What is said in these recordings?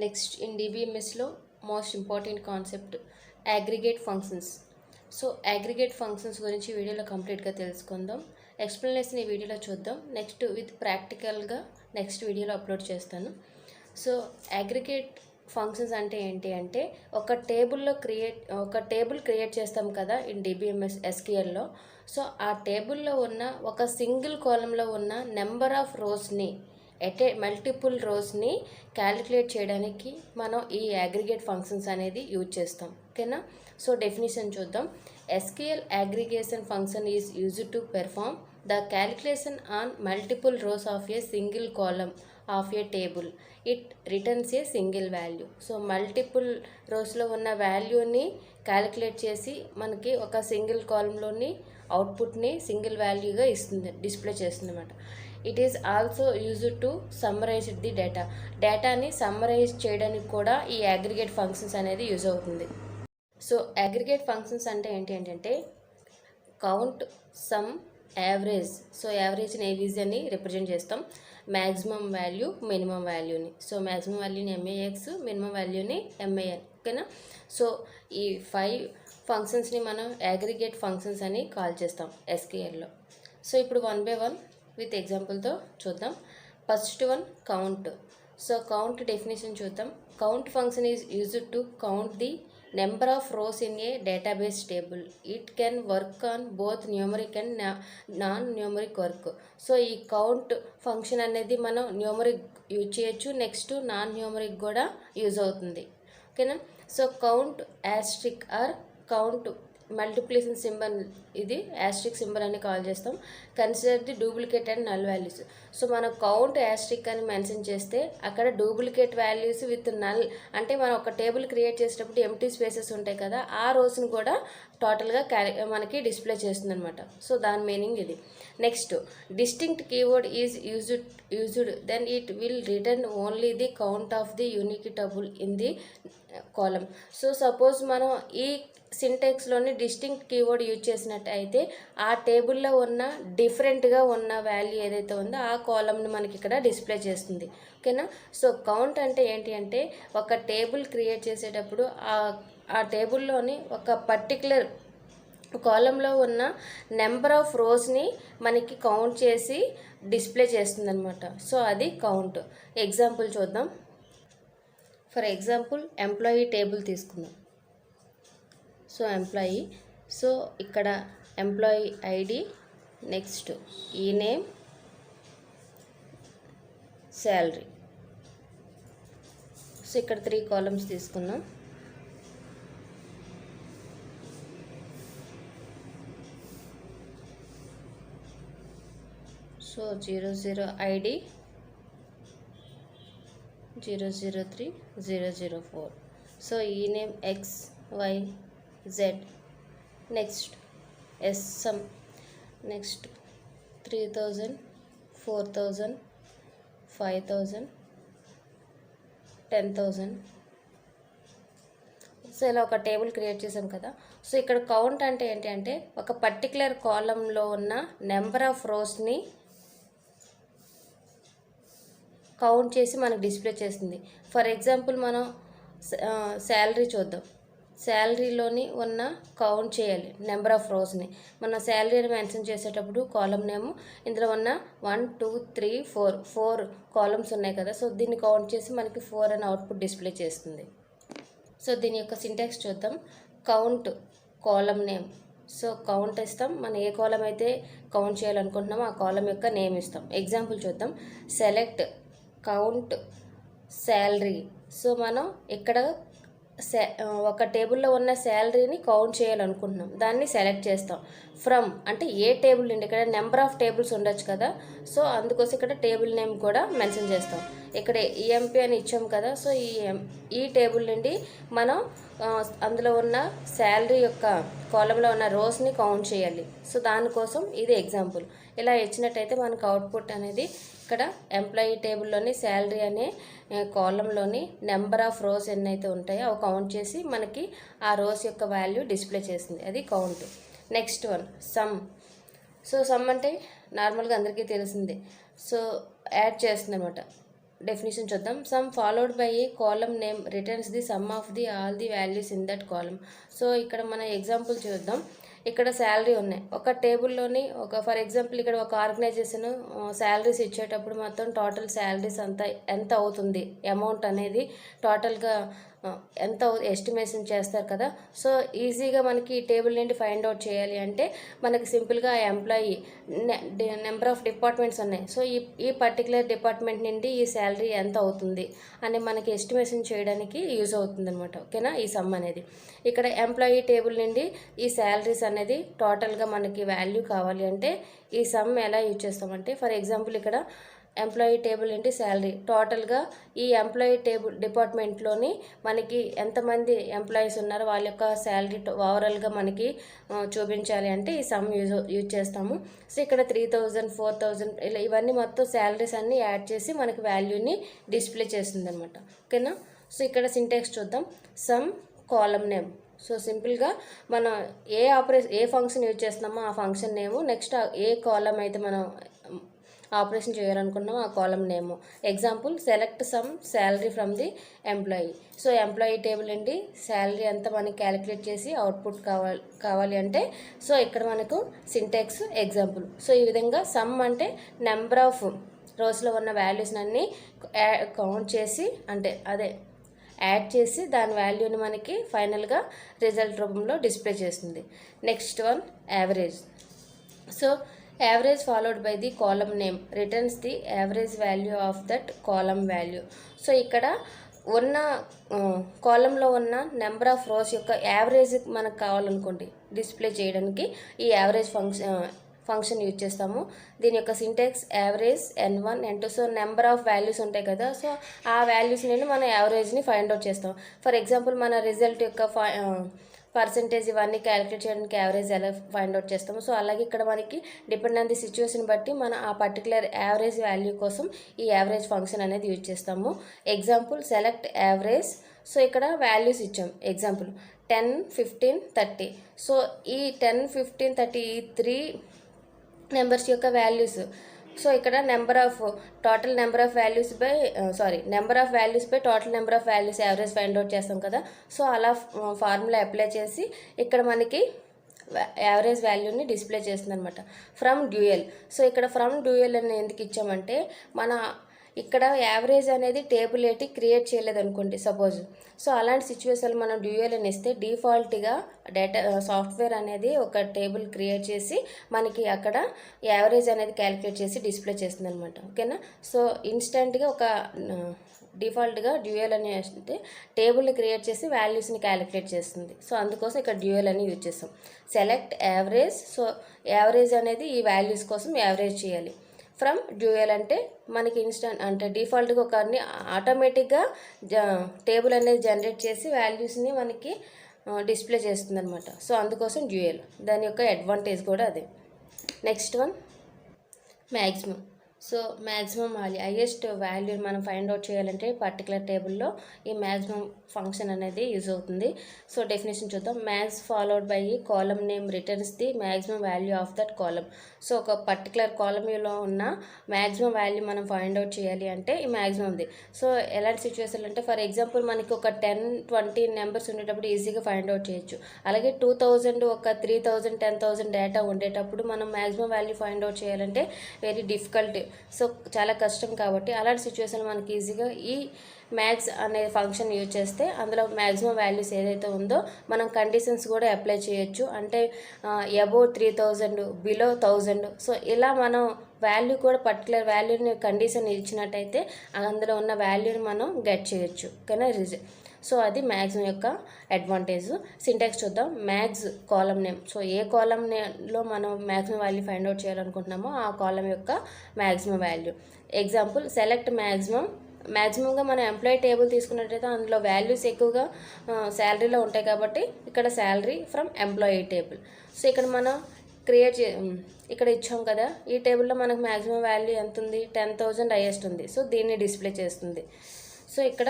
Next in డిబిఎంఎస్లో most important concept aggregate functions. So aggregate functions గురించి వీడియోలో కంప్లీట్గా తెలుసుకుందాం. ఎక్స్ప్లెనేషన్ ఈ వీడియోలో చూద్దాం. నెక్స్ట్ విత్ ప్రాక్టికల్గా నెక్స్ట్ వీడియోలో అప్లోడ్ చేస్తాను. సో అగ్రిగేట్ ఫంక్షన్స్ అంటే ఏంటి అంటే ఒక టేబుల్ క్రియేట్ చేస్తాం కదా ఇన్ డిబిఎంఎస్ ఎస్క్యూఎల్లో. సో ఆ టేబుల్లో ఉన్న ఒక సింగిల్ కాలంలో ఉన్న నెంబర్ ఆఫ్ రోస్ని మల్టిపుల్ రోస్ని క్యాలిక్యులేట్ చేయడానికి మనం ఈ అగ్రిగేట్ ఫంక్షన్స్ అనేది యూజ్ చేస్తాం. ఓకేనా? సో డెఫినేషన్ చూద్దాం. SQL aggregation function is used to perform the calculation on multiple rows of a single column of a table. It returns a single value. So multiple రోస్లో ఉన్న వాల్యూని calculate చేసి మనకి ఒక సింగిల్ కాలంలోని అవుట్పుట్ని సింగిల్ వాల్యూగా ఇస్తుంది, display చేస్తుంది అన్నమాట. It is also used to summarize the డేటాని సమ్మరైజ్ చేయడానికి కూడా ఈ అగ్రిగేట్ ఫంక్షన్స్ అనేది యూజ్ అవుతుంది. సో అగ్రిగేట్ ఫంక్షన్స్ అంటే ఏంటంటే కౌంట్, సమ్, యావరేజ్. సో యావరేజ్ని ఏవీజీ అని రిప్రజెంట్ చేస్తాం. మ్యాక్సిమం వాల్యూ, మినిమం వాల్యూని. సో మ్యాక్సిమం వాల్యూని MAX, మినిమం వాల్యూని MAN. ఓకేనా? సో ఈ 5 ఫంక్షన్స్ని మనం అగ్రిగేట్ ఫంక్షన్స్ అని కాల్ చేస్తాం SQLలో. సో ఇప్పుడు 1 by 1 విత్ ఎగ్జాంపుల్తో చూద్దాం. First one count. So count definition చూద్దాం. Count function is used to count the number of rows in a database table. It can work on both numeric and non numeric work. So ఈ count function అనేది మనం numeric use చేయొచ్చు, next non numeric కూడా use అవుతుంది. ఓకేనా? So count asterisk or count multiplication symbol, ఇది asterisk symbol అని call చేస్తాం. Consider the duplicate and null values. So మనం కౌంట్ యాస్ట్రిక్ అని మెన్షన్ చేస్తే అక్కడ డూప్లికేట్ వాల్యూస్ విత్ నల్ అంటే మనం ఒక టేబుల్ క్రియేట్ చేసేటప్పుడు ఎంటీ స్పేసెస్ ఉంటాయి కదా, ఆ రోస్ని కూడా టోటల్గా మనకి డిస్ప్లే చేస్తుంది అనమాట. సో దాని మీనింగ్ ఇది. Next distinct keyword is used then it will return only the count of the unique tuple in the column. So suppose మనం ఈ సింటెక్స్లోని డిస్టింక్ట్ కీవర్డ్ యూజ్ చేసినట్టయితే ఆ టేబుల్లో ఉన్న డిఫరెంట్గా ఉన్న వాల్యూ ఏదైతే ఉందో ఆ కాలంని మనకి ఇక్కడ డిస్ప్లే చేస్తుంది. ఓకేనా? సో కౌంట్ అంటే ఏంటి అంటే ఒక టేబుల్ క్రియేట్ చేసేటప్పుడు ఆ టేబుల్లోని ఒక పర్టికులర్ కాలంలో ఉన్న నెంబర్ ఆఫ్ రోస్ని మనకి కౌంట్ చేసి డిస్ప్లే చేస్తుంది అనమాట. సో అది కౌంట్. ఎగ్జాంపుల్ చూద్దాం. ఫర్ ఎగ్జాంపుల్ ఎంప్లాయీ టేబుల్ తీసుకుందాం. సో ఎంప్లాయీ, సో ఇక్కడ ఎంప్లాయీ ఐడి, నెక్స్ట్ ఈ నేమ్, శాలరీ. సో ఇక్కడ 3 కాలమ్స్ తీసుకున్నాం. So 00 ID, 003, 004. సో ఈ name XYZ. Next some, next 3000, 4000, 5000, 10,000. So ఇలా ఒక టేబుల్ క్రియేట్ చేసాం కదా. సో ఇక్కడ కౌంట్ అంటే ఏంటి అంటే ఒక పర్టికులర్ కాలంలో ఉన్న నెంబర్ ఆఫ్ రోస్ని కౌంట్ చేసి మనకు డిస్ప్లే చేస్తుంది. ఫర్ ఎగ్జాంపుల్ మనం శాలరీ చూద్దాం. శాలరీలోని ఉన్న కౌంట్ చేయాలి నెంబర్ ఆఫ్ రోస్ని. మన శాలరీని మెన్షన్ చేసేటప్పుడు కాలం నేమ్, ఇందులో ఉన్న 1 2 3 4 కాలమ్స్ ఉన్నాయి కదా. సో దీన్ని కౌంట్ చేసి మనకి 4 అని అవుట్పుట్ డిస్ప్లే చేస్తుంది. సో దీని యొక్క సింటాక్స్ చూద్దాం. కౌంట్ కాలం నేమ్. సో కౌంట్ ఇస్తాం, మనం ఏ కాలం అయితే కౌంట్ చేయాలనుకుంటున్నామో ఆ కాలం యొక్క నేమ్ ఇస్తాం. ఎగ్జాంపుల్ చూద్దాం. Select count salary. సో మనం ఇక్కడ ఒక టేబుల్లో ఉన్న శాలరీని కౌంట్ చేయాలనుకుంటున్నాం, దాన్ని సెలెక్ట్ చేస్తాం. ఫ్రమ్ అంటే ఏ టేబుల్ నుండి, ఇక్కడ నెంబర్ ఆఫ్ టేబుల్స్ ఉండొచ్చు కదా. సో అందుకోసం ఇక్కడ టేబుల్ నేమ్ కూడా మెన్షన్ చేస్తాం. ఇక్కడ EMP అని ఇచ్చాం కదా. సో ఈ టేబుల్ నుండి మనం అందులో ఉన్న శాలరీ యొక్క కాలంలో ఉన్న రోస్ని కౌంట్ చేయాలి. సో దానికోసం ఇది ఎగ్జాంపుల్. ఇలా ఇచ్చినట్టయితే మనకు అవుట్పుట్ అనేది ఇక్కడ ఎంప్లాయీ టేబుల్లోని శాలరీ అనే కాలంలోని నెంబర్ ఆఫ్ రోస్ ఎన్నైతే ఉంటాయో అవి కౌంట్ చేసి మనకి ఆ రోస్ యొక్క వాల్యూ డిస్ప్లే చేస్తుంది. అది count. Next one some. So some అంటే నార్మల్గా అందరికీ తెలిసిందే. సో యాడ్ చేస్తుంది అనమాట. డెఫినేషన్ చూద్దాం. Some followed by A column name returns the some of the all the values in that column. So ఇక్కడ మన ఎగ్జాంపుల్ చూద్దాం. ఇక్కడ శాలరీ ఉన్నాయి. ఒక టేబుల్లోని ఫర్ ఎగ్జాంపుల్ ఇక్కడ ఒక ఆర్గనైజేషన్ శాలరీస్ ఇచ్చేటప్పుడు మొత్తం టోటల్ శాలరీస్ అంతా ఎంత అవుతుంది, అమౌంట్ అనేది టోటల్గా ఎంత ఎస్టిమేషన్ చేస్తారు కదా. సో ఈజీగా మనకి ఈ టేబుల్ నుండి ఫైండ్ అవుట్ చేయాలి అంటే మనకి సింపుల్గా ఎంప్లాయీ నెంబర్ ఆఫ్ డిపార్ట్మెంట్స్ ఉన్నాయి. సో ఈ పర్టికులర్ డిపార్ట్మెంట్ నుండి ఈ శాలరీ ఎంత అవుతుంది అని మనకి ఎస్టిమేషన్ చేయడానికి యూజ్ అవుతుంది అనమాట. ఓకేనా, ఈ సమ్ అనేది. ఇక్కడ ఎంప్లాయీ టేబుల్ నుండి ఈ శాలరీస్ అనేది టోటల్గా మనకి వాల్యూ కావాలి అంటే ఈ సమ్ ఎలా యూజ్ చేస్తామంటే, ఫర్ ఎగ్జాంపుల్ ఇక్కడ ఎంప్లాయీ టేబుల్ ఏంటి శాలరీ టోటల్గా ఈ ఎంప్లాయీ టేబుల్ డిపార్ట్మెంట్లోని మనకి ఎంతమంది ఎంప్లాయీస్ ఉన్నారో వాళ్ళ యొక్క శాలరీ ఓవరాల్గా మనకి చూపించాలి అంటే ఈ సమ్ యూజ్ చేస్తాము. సో ఇక్కడ 3000, 4000 ఇలా ఇవన్నీ మొత్తం శాలరీస్ అన్నీ యాడ్ చేసి మనకి వాల్యూని డిస్ప్లే చేస్తుంది అనమాట. ఓకేనా. సో ఇక్కడ సింటాక్స్ చూద్దాం. Some column name. సో సింపుల్గా మనం ఏ ఫంక్షన్ యూజ్ చేస్తున్నామో ఆ ఫంక్షన్ నేము, నెక్స్ట్ ఏ కాలమ్ అయితే మనం ఆపరేషన్ చేయాలనుకున్నాం ఆ column name. Example select some salary from the employee. So employee table అండి శాలరీ అంతా మనకి క్యాలిక్యులేట్ చేసి అవుట్పుట్ కావాలి అంటే సో ఇక్కడ మనకు సింటాక్స్ ఎగ్జాంపుల్. సో ఈ విధంగా సమ్ అంటే నెంబర్ ఆఫ్ రోస్లో ఉన్న వాల్యూస్ అన్నీ కౌంట్ చేసి అంటే యాడ్ చేసి దాని వాల్యూని మనకి ఫైనల్గా రిజల్ట్ రూపంలో డిస్ప్లే చేస్తుంది. Next one average. So average followed by the column name returns the average value of that column value. So ఇక్కడ ఉన్న కాలంలో ఉన్న నెంబర్ ఆఫ్ రోస్ యొక్క యావరేజ్ మనకు కావాలనుకోండి డిస్ప్లే చేయడానికి ఈ యావరేజ్ ఫంక్షన్ యూజ్ చేస్తాము. దీని యొక్క syntax average N1 N2. So number of values ఉంటాయి కదా, సో ఆ వాల్యూస్ నుండి మనం యావరేజ్ని ఫైండ్ అవుట్ చేస్తాం. ఫర్ ఎగ్జాంపుల్ మన రిజల్ట్ యొక్క పర్సంటేజ్ ఇవన్నీ క్యాలిక్యులేట్ చేయడానికి యావరేజ్ ఎలా ఫైండ్ అవుట్ చేస్తాము. సో అలాగే ఇక్కడ మనకి డిపెండ్ ఆన్ ది సిచ్యువేషన్ బట్టి మన ఆ పర్టికులర్ యావరేజ్ వాల్యూ కోసం ఈ యావరేజ్ ఫంక్షన్ అనేది యూజ్ చేస్తాము. Example select average. సో ఇక్కడ వాల్యూస్ ఇచ్చాం. ఎగ్జాంపుల్ 10, 15, 30. సో ఈ 10, 15, 30 ఈ 3 నెంబర్స్ యొక్క వాల్యూస్. సో ఇక్కడ number of values by total number of values average find out చేస్తాం కదా. సో అలా ఫార్ములా అప్లై చేసి ఇక్కడ మనకి యావరేజ్ వాల్యూని డిస్ప్లే చేస్తుంది అనమాట. From dual. సో ఇక్కడ ఫ్రమ్ డ్యూయల్ అని ఎందుకు ఇచ్చామంటే మన ఇక్కడ యావరేజ్ అనేది టేబుల్ ఏంటి క్రియేట్ చేయలేదు అనుకోండి సపోజ్. సో అలాంటి సిచ్యువేషన్ మనం డ్యూయల్ అని ఇస్తే డిఫాల్ట్గా డేటా సాఫ్ట్వేర్ అనేది ఒక టేబుల్ క్రియేట్ చేసి మనకి అక్కడ యావరేజ్ అనేది క్యాలిక్యులేట్ చేసి డిస్ప్లే చేస్తుంది అనమాట. ఓకేనా. సో ఇన్స్టెంట్గా ఒక డిఫాల్ట్గా డ్యూయల్ అని అంటే టేబుల్ని క్రియేట్ చేసి వాల్యూస్ని క్యాలిక్యులేట్ చేస్తుంది. సో అందుకోసం ఇక్కడ డ్యూయల్ అని యూజ్ చేస్తాం. Select average. సో యావరేజ్ అనేది ఈ వాల్యూస్ కోసం యావరేజ్ చేయాలి. ఫ్రమ్ డ్యూయల్ అంటే మనకి ఇన్స్టెంట్ అంటే డిఫాల్ట్గా ఒక ఆటోమేటిక్గా టేబుల్ అనేది జనరేట్ చేసి వాల్యూస్ని మనకి డిస్ప్లే చేస్తుంది అనమాట. సో అందుకోసం డ్యూయల్. దాని యొక్క అడ్వాంటేజ్ కూడా అదే. Next one maximum. So maximum highest వాల్యూని మనం ఫైండ్ అవుట్ చేయాలంటే పర్టికులర్ టేబుల్లో ఈ మ్యాక్సిమం ఫంక్షన్ అనేది యూజ్ అవుతుంది. సో డెఫినేషన్ చూద్దాం. Max followed by column name returns the maximum value of that column. So ఒక పర్టికులర్ కాలమ్లో ఉన్న మ్యాక్సిమం వాల్యూ మనం ఫైండ్ అవుట్ చేయాలి అంటే ఈ మ్యాక్సిమంది. సో ఎలాంటి సిచ్యువేషన్ అంటే ఫర్ ఎగ్జాంపుల్ మనకి ఒక 10, 20 నెంబర్స్ ఉండేటప్పుడు ఈజీగా ఫైండ్ అవుట్ చేయొచ్చు. అలాగే 2000, ఒక 3000, 10,000 డేటా ఉండేటప్పుడు మనం మ్యాక్సిమం వాల్యూ ఫైండ్ అవుట్ చేయాలంటే వెరీ డిఫికల్ట్. సో చాలా కష్టం కాబట్టి అలాంటి సిచ్యువేషన్ మనకి ఈజీగా ఈ మ్యాక్స్ అనే ఫంక్షన్ యూజ్ చేస్తే అందులో మ్యాక్సిమం వాల్యూస్ ఏదైతే ఉందో మనం కండిషన్స్ కూడా అప్లై చేయొచ్చు. అంటే అబోవ్ 3000, బిలో 1000. సో ఇలా మనం వాల్యూ కూడా పర్టికులర్ వాల్యూని కండిషన్ ఇచ్చినట్టయితే అందులో ఉన్న వాల్యూని మనం గెట్ చేయొచ్చు. ఓకేనా. సో అది మ్యాక్సిమం యొక్క అడ్వాంటేజ్. సింటాక్స్ చూద్దాం. Max column name. సో ఏ కాలమ్ నేమ్లో మనం మ్యాక్సిమం వాల్యూ ఫైండ్ అవుట్ చేయాలనుకుంటున్నామో ఆ కాలమ్ యొక్క మ్యాక్సిమం వాల్యూ. ఎగ్జాంపుల్ సెలెక్ట్ మ్యాక్సిమంగా మనం ఎంప్లాయీ టేబుల్ తీసుకున్నట్టయితే అందులో వాల్యూస్ ఎక్కువగా శాలరీలో ఉంటాయి కాబట్టి ఇక్కడ salary from employee table. So ఇక్కడ మనం ఇక్కడ ఇచ్చాం కదా, ఈ టేబుల్లో మనకు మ్యాక్సిమం వాల్యూ ఎంత ఉంది, 10,000 హైయెస్ట్ ఉంది. సో దీన్ని డిస్ప్లే చేస్తుంది. సో ఇక్కడ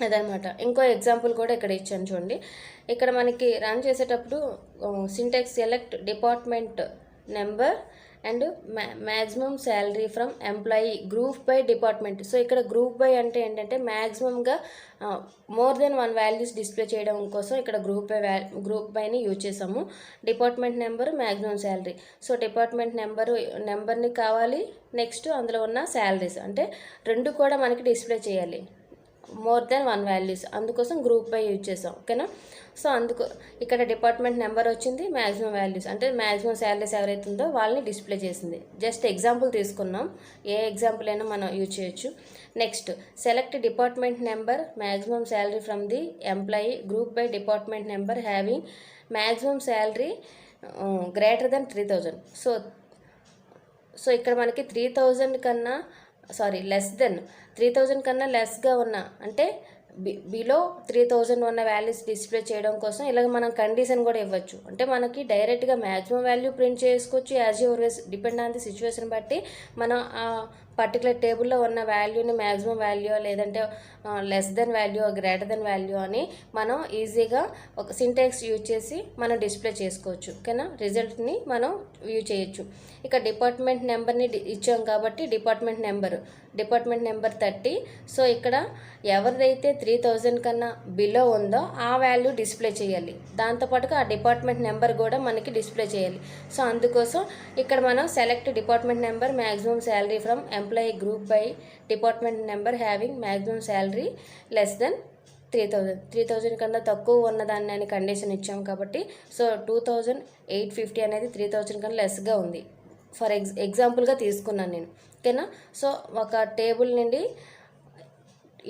అదనమాట. ఇంకో ఎగ్జాంపుల్ కూడా ఇక్కడ ఇచ్చాను చూడండి. ఇక్కడ మనకి రన్ చేసేటప్పుడు syntax select department number and maximum salary from employee group by department. So ఇక్కడ గ్రూప్ బై అంటే ఏంటంటే మ్యాక్సిమంగా మోర్ దెన్ 1 వాల్యూస్ డిస్ప్లే చేయడం కోసం ఇక్కడ గ్రూప్ బైని యూజ్ చేసాము. Department number, maximum salary. So department నెంబర్ని కావాలి, నెక్స్ట్ అందులో ఉన్న శాలరీస్ అంటే రెండు కూడా మనకి డిస్ప్లే చేయాలి, మోర్ దెన్ 1 వాల్యూస్. అందుకోసం గ్రూప్ బై యూజ్ చేసాం. ఓకేనా. సో ఇక్కడ డిపార్ట్మెంట్ నెంబర్ వచ్చింది, మ్యాక్సిమం వాల్యూస్ అంటే మ్యాక్సిమం శాలరీస్ ఎవరైతే ఉందో వాళ్ళని డిస్ప్లే చేసింది. జస్ట్ ఎగ్జాంపుల్ తీసుకున్నాం, ఏ ఎగ్జాంపుల్ అయినా మనం యూజ్ చేయొచ్చు. Next select department number maximum salary from the employee group by department number having maximum salary greater than 3000. So ఇక్కడ మనకి 3000 కన్నా లెస్ దెన్ 3000 కన్నా లెస్గా ఉన్న అంటే బిలో 3000 ఉన్న వాల్యూస్ డిస్ప్లే చేయడం కోసం ఇలాగ మనం కండిషన్ కూడా ఇవ్వచ్చు. అంటే మనకి డైరెక్ట్గా మ్యాక్సిమం వాల్యూ ప్రింట్ చేసుకోవచ్చు, as your ways depend on the situation బట్టి మనం ఆ పర్టికులర్ టేబుల్లో ఉన్న వాల్యూని మ్యాక్సిమం వాల్యూ లేదంటే less than value greater than value అని మనం ఈజీగా ఒక సింటాక్స్ యూజ్ చేసి మనం డిస్ప్లే చేసుకోవచ్చు. ఓకేనా. రిజల్ట్ని మనం వ్యూ చేయొచ్చు. ఇక డిపార్ట్మెంట్ నెంబర్ని ఇచ్చాం కాబట్టి డిపార్ట్మెంట్ నెంబర్ 30. సో ఇక్కడ ఎవరిదైతే 3000 కన్నా బిలో ఉందో ఆ వాల్యూ డిస్ప్లే చేయాలి, దాంతోపాటుగా ఆ డిపార్ట్మెంట్ నెంబర్ కూడా మనకి డిస్ప్లే చేయాలి. సో అందుకోసం ఇక్కడ మనం select department number maximum salary from employee group by department number having maximum salary less than 3000 కన్నా తక్కువ ఉన్నదాన్ని అని కండిషన్ ఇచ్చాం కాబట్టి సో 2850 అనేది 3000 కన్నా లెస్గా ఉంది. ఫర్ ఎగ్జాంపుల్గా తీసుకున్నాను నేను. ఓకేనా. సో ఒక టేబుల్ నుండి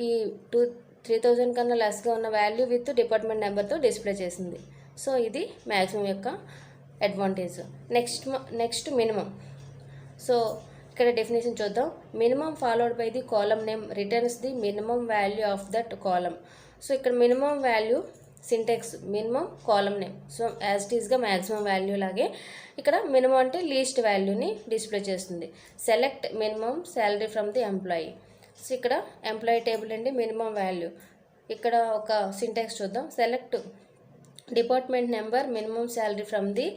ఈ 3000 కన్నా లెస్గా ఉన్న వాల్యూ విత్ డిపార్ట్మెంట్ నెంబర్తో డిస్ప్లే చేసింది. సో ఇది మ్యాక్సిమం యొక్క అడ్వాంటేజ్. Next minimum. సో ఇక్కడ డెఫినేషన్ చూద్దాం. Minimum followed by the column name returns the minimum value of that column. So ఇక్కడ minimum value syntax minimum column name. So as it ఈస్గా maximum value లాగే ఇక్కడ minimum అంటే least వాల్యూని display చేస్తుంది. Select minimum salary from the employee. So ఇక్కడ employee table అండి minimum value. ఇక్కడ ఒక సింటాక్స్ చూద్దాం. Select department number minimum salary from the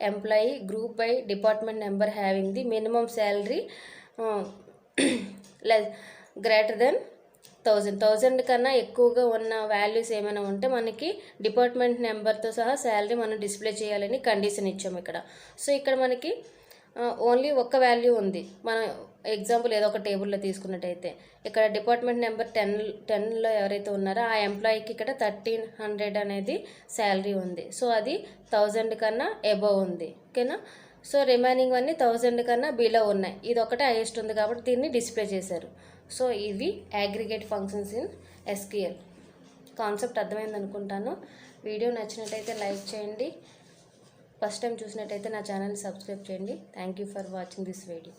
employee group by department number having the minimum salary greater than 1000 కన్నా ఎక్కువగా ఉన్న values ఏమైనా ఉంటే మనకి డిపార్ట్మెంట్ నెంబర్తో సహా శాలరీ మనం డిస్ప్లే చేయాలని కండిషన్ ఇచ్చాము ఇక్కడ. సో ఇక్కడ మనకి ఓన్లీ ఒక్క వాల్యూ ఉంది. మనం ఎగ్జాంపుల్ ఏదో ఒక టేబుల్లో తీసుకున్నట్టయితే ఇక్కడ డిపార్ట్మెంట్ నెంబర్ 10లో ఎవరైతే ఉన్నారో ఆ ఎంప్లాయీకి ఇక్కడ 1300 అనేది శాలరీ ఉంది. సో అది 1000 కన్నా అబోవ్ ఉంది. ఓకేనా. సో రిమైనింగ్ అన్నీ 1000 కన్నా బిలో ఉన్నాయి. ఇది ఒకటే హైయెస్ట్ ఉంది కాబట్టి దీన్ని డిస్ప్లే చేశారు. సో ఇవి aggregate functions in SQL. Concept అర్థమైంది అనుకుంటాను. వీడియో నచ్చినట్టయితే లైక్ చేయండి. ఫస్ట్ టైం చూసినట్టయితే నా ఛానల్ని సబ్స్క్రైబ్ చేయండి. Thank you for watching this video.